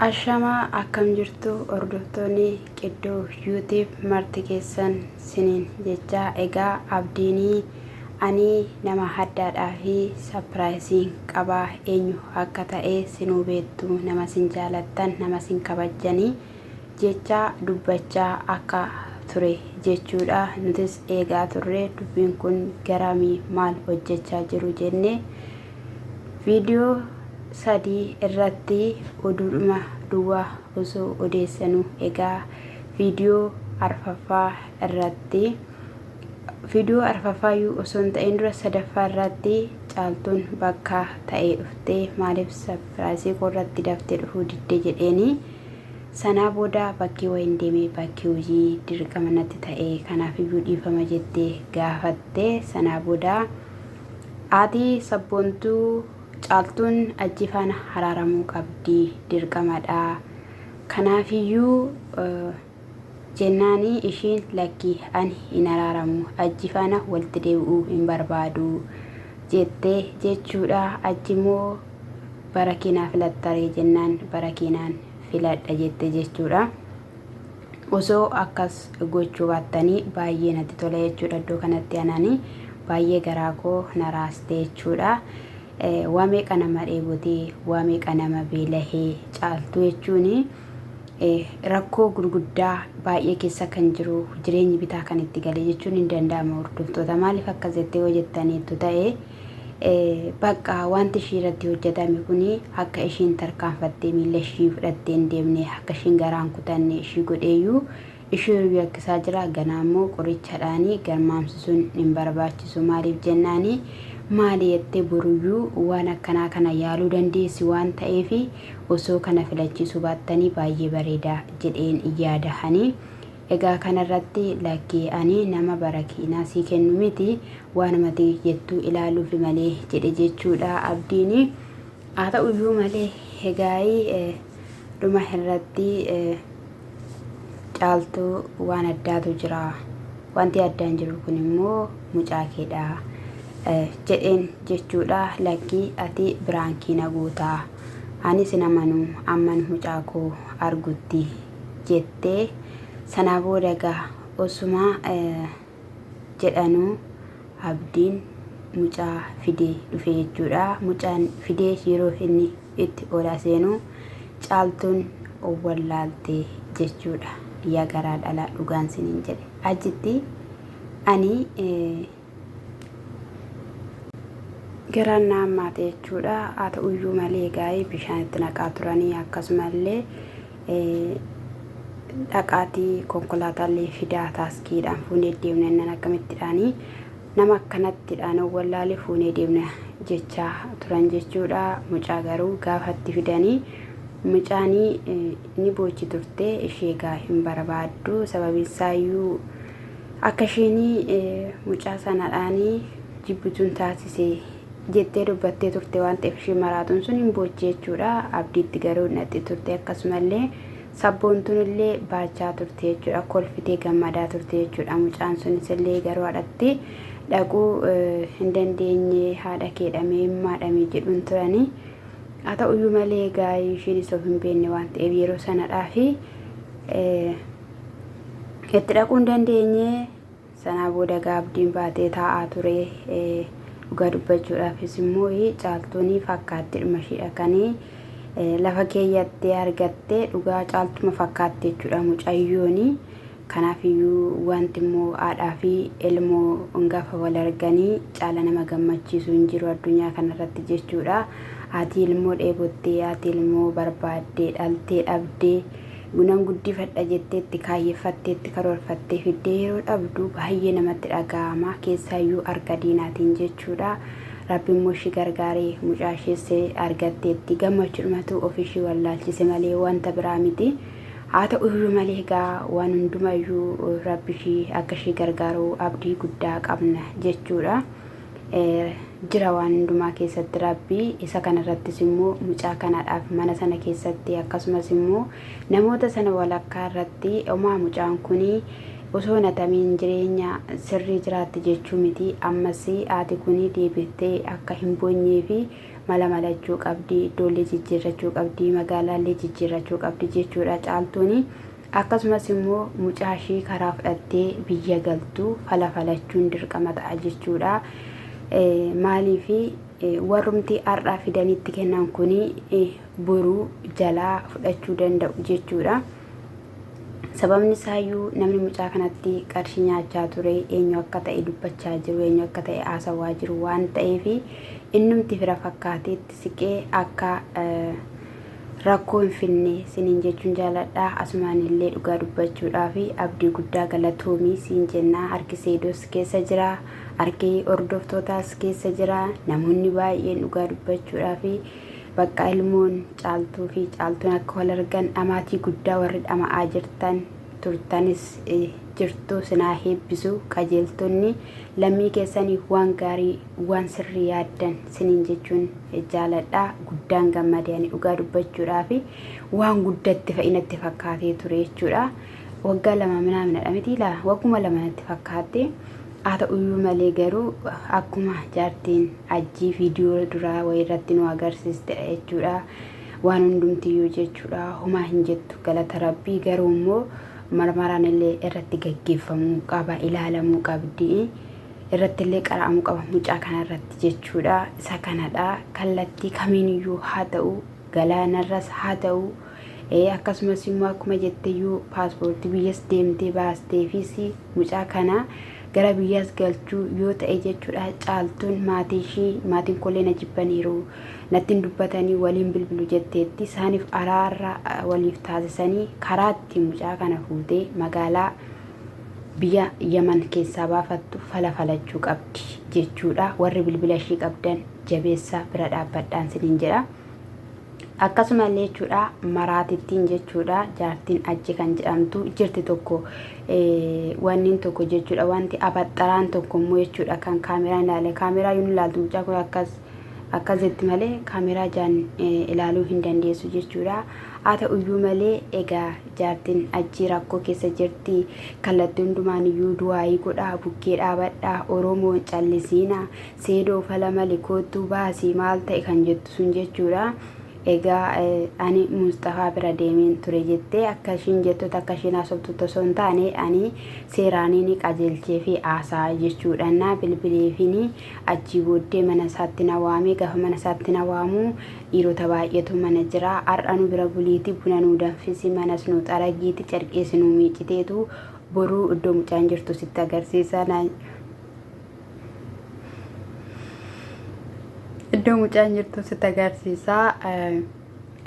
Ashama akkam jirtu hordoftoonni iddoo YouTube marti keessan siniin jecha egaa abdiinii ani nama haddaadhaa fi sapiraayisiin qabaa eenyu akka ta'e sinuu beektu nama sin jaalattan nama sin kabajjanii jecha dubbachaa akka ture jechuudha. Nutis eegaa turre dubbiin kun garamii maal hojjechaa jiru jennee viidiyoo sadii irratti oduudhuma duwwaa osoo odeessanuu egaa viidiyoo arfaffaa irratti viidiyoo arfaffaayyuu osoo hin ta'in dura sadaffaa irratti caaltuun bakka ta'ee dhuftee maaliif sapiraayisii irratti daftee dhufuu didde jedheeni sanaa booda bakkee wayin deemee bakkee hojii dirqama natti ta'e kanaafiyyuu dhiifama jettee gaafattee sanaa booda ati sabboontuu caaltuun ajjifaan haraaramuu qabdi dirqamadha kanaafiyyuu jennaanii ishiin lakkii ani hin haraaramu ajjifaana walitti deebi'uu hin barbaadu jettee jechuudha. Ajjimoo bara keenaa filattaree jennaan bara keenaan filadha jette jechuudha. Osoo akkas gochuu baattanii baay'ee natti tola jechuudha. Iddoo kanatti anaanii baay'ee garaa koo naraaste jechuudha. Waamee qanama dheebotee waamee qanama beelahee caaltuu jechuun rakkoo gurguddaa baay'ee keessa kan jiru jireenyi bitaa kan itti galee jechuun hin danda'amu. Hordoftoota maaliif akkas jettee hojjettaniitu ta'e bakka wanti ishii irratti hojjetame kuni akka ishiin tarkaanfattee miila ishii fudhattee hin deemne akka ishiin garaan kutanne ishii godheeyyuu ishii rakkisaa jira. Ganaammoo qorichadhaanii garmaamsisuun hin barbaachisu. Maaliif jennaanii maali jettee boruyyuu waan akkanaa kana yaaluu dandeessi waan ta'eef osoo kana filachiisuu baattanii baay'ee bareeda jedheen yaadahanii. Egaa kanarratti lakkee ani nama barakiinaa sii kennu miti waanumati jettuu ilaaluuf malee jedhe jechuudha. Abdiini haa ta'uyyuu malee egaayii dhuma irratti caaltuu waan addaatu jira. Wanti addaan jiru kun immoo mucaa keedha jedheen jechuudha. Lakkii ati biraankiina guutaa anis namanuu amman mucaa koo argutti jettee sanaa booda gaa osuma jedhanuu abdiin mucaa fidee dhufe jechuudha. Mucaan fidee yeroo inni itti ola seenuu caaltuun wallaaltee jechuudha. Yaa garaa dhalaa dhugaan siniin jedhe achitti ani garaan naammaate jechuudha. Haa ta'uyyuu malee gaa'ee bishaan itti naqaa turanii akkasumallee dhaqaatii konkolaataallee fidaa taaskiidhaan fuunee deemnaan akkamittidhaanii nama akkanattidhaan wallaalee fuunee deemna jechaa turan jechuudha. Mucaa garuu gaafatti fidanii mucaanii ni boochi turte ishee gaa hin barbaaddu sababiisaayyuu akka isheenii mucaa sanadhaanii jibbituun taasisee jettee dubbattee turte waan ta'eef ishee maraatuun sun hin boochi jechuudha. Abdiitti garuu natti turte akkasumallee sabboontuun illee baachaa turte jechuudha. Kolfitee gammadaa turte jechuudha. Mucaan sunis illee garuu haadhatti dhaquu hin dandeenye haadha keedhamee maadhamee jedhuun turanii. Haa ta'uyyuu malee gaa'ii ishiinis of hin beekne waan ta'eef yeroo sanadhaa fi itti dhaquu hin dandeenye. Sanaa booda abdiin baatee taa'aa ture. Dhugaa dubbachuudhaafis immoo caaltuunii fakkaatti dhuma ishee dhaqanii lafa keeyyattee argattee dhugaa caaltuma fakkaatti jechuudha mucayyooni. Kanaafiyyuu wanti immoo haadhaa fi ilmoo gaafa wal arganii caala nama gammachiisu hin jiru addunyaa kanarratti jechuudha. Ati ilmoo dheebottee ati ilmoo barbaaddee dhaltee dhabdee gunan guddifadha jettee itti kaayeffattee itti karoorfattee fiddee yeroo dhabdu baay'ee namatti dhaga'ama. Keessaayyuu harka diinaatiin jechuudha. Rabbi immoo ishii gargaaree mucaa isheessee argatteetti gammachuudhumatu ofishii wallaalchise malee wanta biraa miti. Haa ta'uyyuu malee gaa waan hundumayyuu rabbi ishii akka ishii gargaaru abdii guddaa qabna jechuudha. Jira waan hundumaa keessatti rabbi isa kanarrattis immoo mucaa kanaadhaaf mana sana keessatti akkasumas immoo namoota sana walakkaa irratti homaa mucaan kunii osoo natamiin jireenya sirrii jiraatti jechuu miti. Ammas haati kunii deebiftee akka hin boonyee fi mala malachuu qabdi, iddoolee jijjiirrachuu qabdi, magaalaalee jijjiirrachuu qabdi jechuudha caaltuuni. Akkasumas immoo mucaa ishii karaa fudhattee biyya galtuu falachuun dirqama ta'a jechuudha. Maaliifi warrumti har'aa fidanitti kennan kuni boruu jalaa fudhachuu danda'u jechuudha. Sababni isaayyuu namni mucaa kanatti qarshii nyaachaa ture eenyu akka ta'e dubbachaa jiru, eenyu akka ta'e haasawaa jiru waan ta'eef innumti fira fakkaateetti siqee akka rakkoo hin finne siniin jechuun jaaladha. Asumaan illee dhugaa dubbachuudhaaf abdii guddaa galatoomii siin jennaa. Harki seedos keessa jira, harki hordoftootaas keessa jira. Namoonni baay'een dhugaa dubbachuudhaaf bakka ilmoon caaltuu fi caaltuun akka wal argan dhamaatii guddaa warri dhama'aa jirtan turtanis jirtu sinaa heebbisu. Qajeeltonni lammii keessaniif waan gaarii waan sirrii yaaddan siniin jechuun jaaladha. Guddaan gammadee dhugaa dubbachuudhaaf waan guddatti fa'inatti fakkaatee ture jechuudha. Waggaa 2 minaaminadha miti laa wagguma 2 natti fakkaate. Haa ta'uyyuu malee garuu akkuma jaartiin ajjii viidiyoo duraa wayii irratti nu agarsiistedha jechuudha. Waan hundumtiyyuu jechuudha homaa hin jettu galata rabbii. Garuu immoo marmaraan illee irratti gaggeeffamuu qaba, ilaalamuu qabdi, irratti illee qara'amuu qaba mucaa kana irratti jechuudha. Isa kanadha kallattii kamiiniyyuu haa ta'u, galaanarras haa ta'u, akkasumas immoo akkuma jetteyyuu paaspoortii biyyas deemtee baasteefis mucaa kana gara biyyaas galchuu yoo ta'e jechuudha. Caaltuun maatiin kollee na jibbaniiru, nattiin dubbatanii waliin bilbilu jetteetti isaaniif araarra waliif taasisanii karaatti mucaa kana fuutee magaalaa biyya Yaman keessaa baafattu falachuu qabdi jechuudha. Warri bilbila ishii qabdan jabeessaa bira dhaabbadhaan siniin jedha. Akkasumallee jechuudha maraatittiin jechuudha jaartiin achi kan jedhamtu jirti tokko wanni tokko jechuudha. Wanti abaxxaraan tokko immoo jechuudha kan kaameraa ilaale. Kaameraa yoo ilaaltu mucaa kun akkasitti malee kaameraa jaan ilaaluu hin dandeessu jechuudha. Haa ta'uyyuu malee egaa jaartiin achi rakkoo keessa jirti. Kallattii hundumaaniyyuu du'aayii godhaa, bukkee dhaabadhaa, Oromoon callisiina, seedoo fala malee kootuu baasii maal ta'e kan jettu sun jechuudha. Egaa ani Mustafaa bira deemeen ture jettee akka ishiin jettoota akka ishiin haasoftu osoo hin taane ani seeraaniin qajeelchee fi haasaa jechuudha. Na bilbileefini achi booddee mana isaatti na waamee gaafa mana isaatti na waamu dhiirota baay'eetu mana jira. Har'a nu bira buliiti buna nu danfisi manas nu xaragiiti carqees nu miiciteetu boruu iddoo mucaan jirtu sitti agarsiisa. Iddoo mucaan jirtu sitti agarsiisa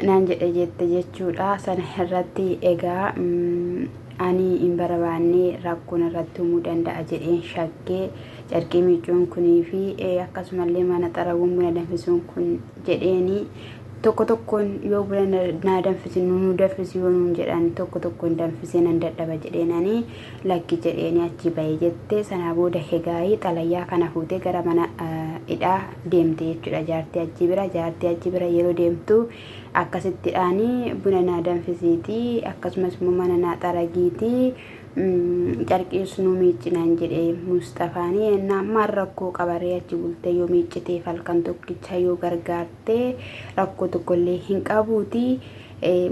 naan jedhe jette jechuudha. Sana irratti egaa ani hin barbaanne rakkoon irratti uumuu danda'a jedheen shakkee carqee miicuun kunii fi akkasumallee mana xaraguun buna danfisuun kun jedheeni tokko tokkoon yoo buna naa danfisin nu danfisi yoo nuun jedhan tokko tokkoon danfisee nan dadhaba jedheenanii lakki jedheeni achi bahee jette. Sana booda egaayii xalayyaa kana fuutee gara mana hidhaa deemte jechuudha. Jaartii achi bira yeroo deemtu akkasittidhaani buna naa danfisiiti akkasumas immoo mana naa xaragiiti carqees nu miiccinaan jedhee Mustafaanii ennaa rakkoo qabaree achi bultee yoo miiccitee falkan tokkicha yoo gargaartee rakkoo tokkollee hin qabuuti.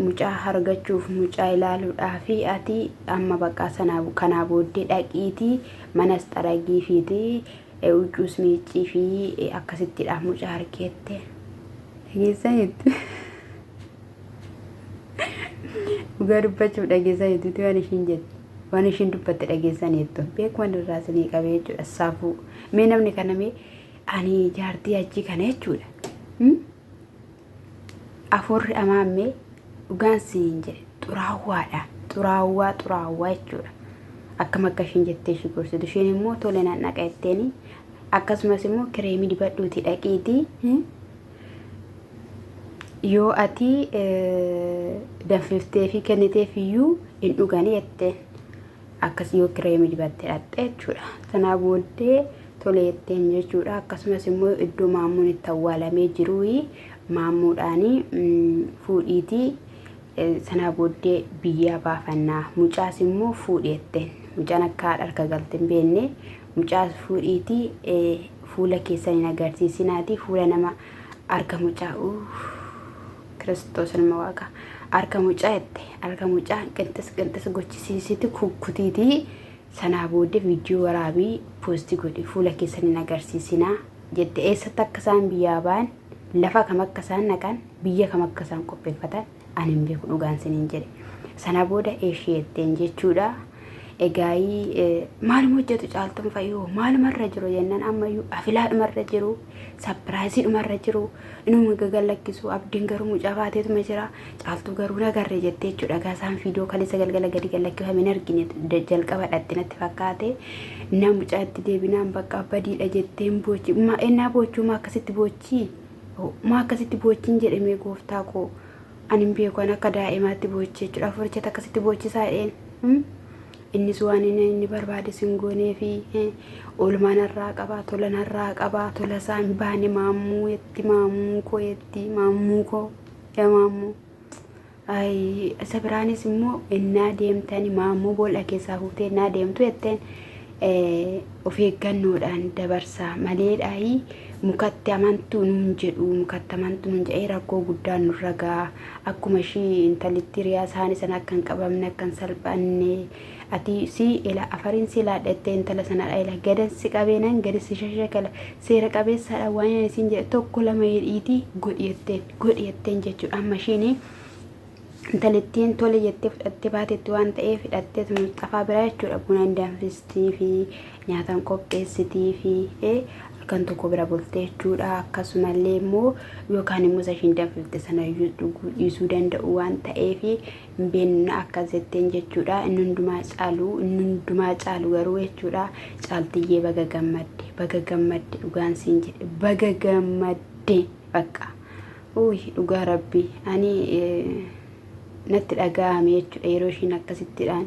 Mucaa argachuuf mucaa ilaaluudhaaf ati amma bakka sanaa kanaa booddee dhaqiiti manas xaragii fiiti uccuus miiccii fi akkasittidha mucaa argeette. Dhageessanitti dhugaa dubbachuu dhageessanitti waan ishiin jette. Waan ishiin dubbatte dhageessaniittu beekuma irraa isinii qabee jechuudha. Saafuu mee namni kana mee ani jaartii achi kana jechuudha. Afurri amaammee dhugaan siin jedhe xuraawwaadha. Xuraawwaa jechuudha. Akkam akka ishiin jettee ishii gorsitu isheen immoo tole naan dhaqa jetteeni akkasumas immoo kireemii dibadhuuti dhaqiiti. Yoo ati danfiftee fi kenniteef iyyuu hin dhuganii jetteen. Akkas yoo kireemii dibattee dhatte jechuudha. Sana booddee tole jetteen jechuudha. Akkasumas immoo iddoo maammuun itti awwaalamee jiru maammuudhaanii fuudhiitii sana booddee biyyaa baafannaa. Mucaas immoo fuudhetteen. Mucaan akka harka galte hin beekne mucaas fuudhiitii fuula keessaniin agarsiisinaati. Fuula nama harka mucaa Kiristoos ilma Waaqaa harka mucaa qinxis gochisiisitti kukkutiitii sanaa booddee viidiyoo waraabii poostii godhi fuula keessaniin agarsiisinaa jette. Eessatti akka isaan biyyaa ba'an lafa kam akka isaan naqan biyya kam akka isaan qopheeffatan ani hin beeku dhugaan siniin jedhe. Sana booda eesheetteen jechuudha. Egaayii maaluma hojjetu caaltuun fayyoo maalumarra jiru jennaan ammayyuu afilaadhumarra jiru sapiraayiziidhumarra jiru inuma gagalakkisu abdiin garuu mucaa baateetuma jira caaltuu garuu nagarre jettee jechuudha. Gaasaan viidiyoo kaleessa galgala gadi gallakkifame hin argine jalqaba dhatti natti fakkaate nama mucaa itti deebinaan bakka badiidha jetteen boochi ennaa boochuu maa akkasitti boochiin jedhamee gooftaa koo ani hin beeku akka daa'imaatti boochi jechuudha. Furichata akkasitti boochisaa jedheen innis waan inni barbaade singoonee fi oolmaan irraa qabaa tolan irraa qabaa tola isaan baane maammuu yetti maammuu koo yaa maammuu isa biraanis immoo innaa deemtani maammuu boolla keessaa fuutee innaa deemtu jetteen of eeggannoodhaan dabarsaa maleedhaayii mukatti amantuu nuun jedhee rakkoo guddaan nurra ga'a akkuma ishii intalitti riyaa isaanii sana akkan qabamne akkan salphanne ati si ila afariin si laadhattee intala sana ila gadansi qabeenan gadisi shashakala seera qabeessaadha waan isin jedhe tokko lama hidhiitii godhietteen jechuudha. Amma ishiin intalittiin tole jettee fudhattee baatetti waan ta'eef hidhattee Mustaafaa biraa jechuudha. Buna danfistii fi nyaatan qopheessitii fi kan tokko bira bultee jechuudha. Akkasumallee immoo yookaan immoo ishiin danfifte sana dhiisuu danda'u waan ta'eef beenna akkas jetteen jechuudha. Inni hundumaa caalu garuu jechuudha. Caaltiyyee baga gammadde dhugaan siin jedhe baga gammadde bakka dhugaa rabbi ani natti dhaga'ame jechuudha. Yeroo ishiin akkasittidhaan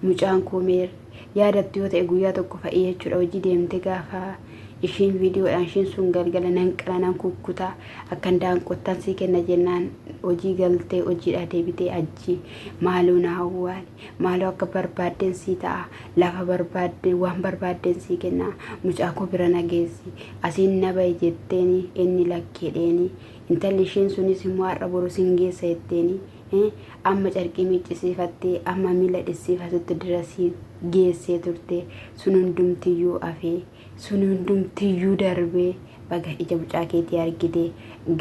mucaan koo meer yaadattu yoo ta'e guyyaa tokko fa'ii jechuudha. Hojii deemte gaafa ishiin viidiyoodhaan ishiin sun galgala nan qala nan kukkutaa akkan daanqottan sii kenna jennaan hojii galtee hojiidhaa deebitee ajji maaloo na hawwaale maaloo akka barbaadden sii ta'a lafa barbaadde waan barbaadden sii kenna mucaa koo bira nageessi asiin na ba'i jetteeni inni lakkeedheeni intalli ishiin sunis immoo har'a boru siin geessa jetteeni amma carqii miccisiifattee amma miila dhissiifatutti dirasii geessee turte sun hundumtiyyuu afee sun hundumtiyyuu darbee baga ija mucaa keetii argite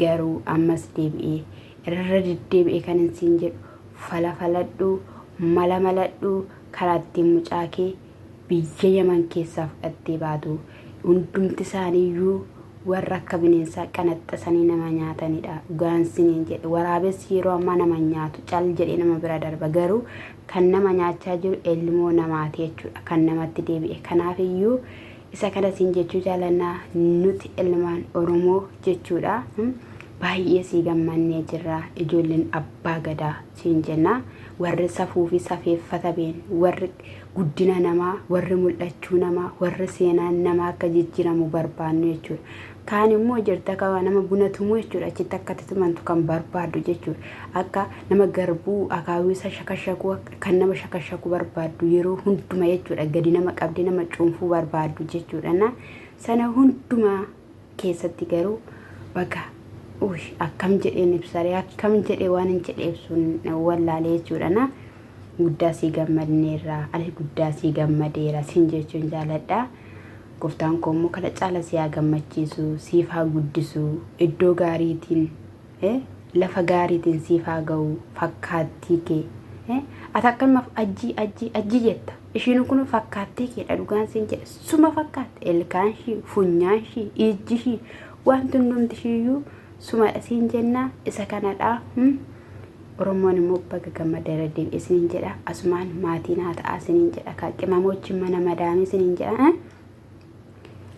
garuu ammas deebi'ee irra deddeebi'ee kan siin jedhu faladhu mala maladhu karaa ittiin mucaa kee biyya Yaman keessaa fudhattee baatu hundumti isaaniiyyuu warra akka bineensaa qanaxxasanii nama nyaatanidha. Dhugaan siniin jedhe waraabessi yeroo ammaa nama nyaatu cal jedhee nama bira darba garuu kan nama nyaachaa jiru ilmoo namaati jechuudha. Kan namatti deebi'e kanaafiyyuu isa kana siin jechuu jaalannaa nuti ilmaan Oromoo jechuudha. Baay'ee sii gammannee jirra ijoolleen abbaa gadaa siin jenna warri safuu fi safeeffata been warri guddina namaa warri mul'achuu namaa warri seenaan namaa akka jijjiiramu barbaannu jechuudha. Kaan immoo jirta kawa nama buna tumuu jechuudha. Achitti akka tumantu kan barbaadu jechuudha. Akka nama garbuu akaawisa shakashaku kan nama shakashaku barbaadu yeroo hunduma jechuudha. Gadi nama qabdi nama cuunfuu barbaadu jechuudha. Na sana hunduma keessatti garuu baga akkam jedheen ibsaree akkam jedhee waan hin jedhee ibsuun wallaalee jechuudha. Na guddaa sii gammadneerra ani guddaa sii gammadeera siin jechuun jaaladha. Gooftaan koo immoo kana caala si haa gammachiisu siif haa guddisu iddoo gaariitiin lafa gaariitiin siif haa ga'u fakkaattii kee ati akkamiif ajji jetta ishiin kun fakkaattii keedha dhugaan siin jedhe suma fakkaatte ilkaan ishii funyaan ishii ijji ishii wanti hundumti ishiiyyuu sumadha siin jenna isa kanadha. Oromoon immoo baga gammadeera deebi'ee siin jedha asumaan maatiin haa ta'aa siin jedha kaaqimamoochi mana madaamii siin jedha.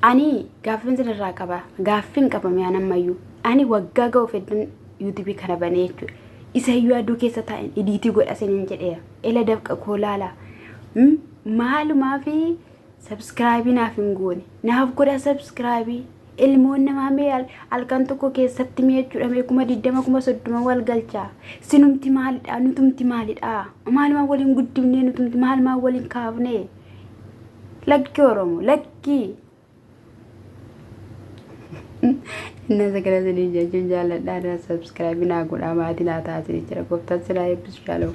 Ani gaaffiin sirraa qaba gaaffiin qabame anammayyuu ani waggaa ga'u fedhan YouTube kana banee jechuudha. Isa iyyuu aduu keessa taa'in idiitii godha siniin jedheera ela dabqa koo laala maalumaa fi subscribe naaf hin goone naaf godha subscribe ilmoon namaa mee halkan tokko keessatti mee jechuudha mee 20,030 wal galchaa sinumti maalidha nutumti maalidha maalumaa waliin guddifnee nutumti maalumaa waliin kaafnee lakki Oromoo lakki Inna sagala sanii jechuun jaalladhaa. Subscribe naa godhaa maatii naa taasisaa jira. Gooftaan silaa eebbisu. Shalom.